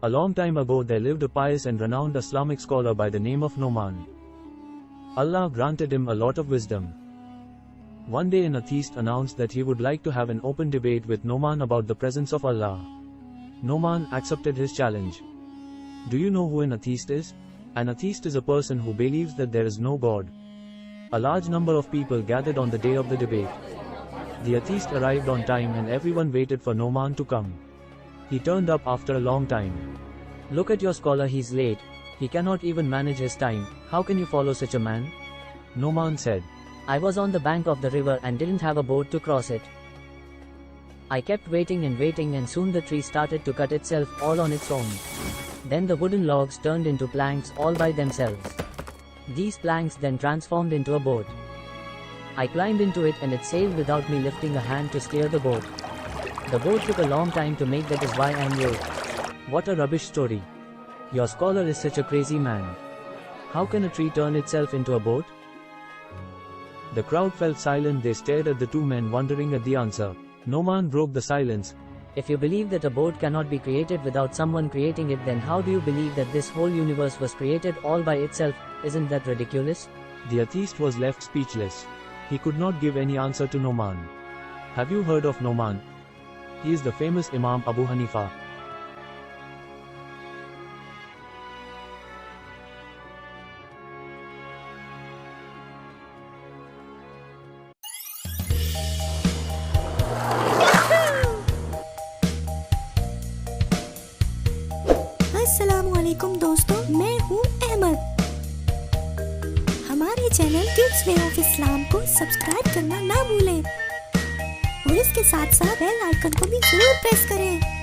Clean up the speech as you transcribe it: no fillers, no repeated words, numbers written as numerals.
A long time ago there lived a pious and renowned Islamic scholar by the name of Nomaan. Allah granted him a lot of wisdom. One day an atheist announced that he would like to have an open debate with Nomaan about the presence of Allah. Nomaan accepted his challenge. Do you know who an atheist is? An atheist is a person who believes that there is no God. A large number of people gathered on the day of the debate. The atheist arrived on time and everyone waited for Nomaan to come. He turned up after a long time. Look at your scholar, he's late. He cannot even manage his time. How can you follow such a man? Nomaan said. I was on the bank of the river and didn't have a boat to cross it. I kept waiting and soon the tree started to cut itself all on its own. Then the wooden logs turned into planks all by themselves. These planks then transformed into a boat. I climbed into it and it sailed without me lifting a hand to steer the boat. The boat took a long time to make, that is why I'm late. What a rubbish story. Your scholar is such a crazy man. How can a tree turn itself into a boat? The crowd fell silent. They stared at the two men wondering at the answer. Nomaan broke the silence. If you believe that a boat cannot be created without someone creating it, then how do you believe that this whole universe was created all by itself? Isn't that ridiculous? The atheist was left speechless. He could not give any answer to Nomaan. Have you heard of Nomaan? He is the famous Imam Abu Hanifa. अस्सलामुअलैकुम दोस्तों, मैं हूँ अहमद। हमारे channel kids way of Islam को subscribe करना ना भूलें और इसके साथ साथ बेल आइकन को भी जरूर प्रेस करें।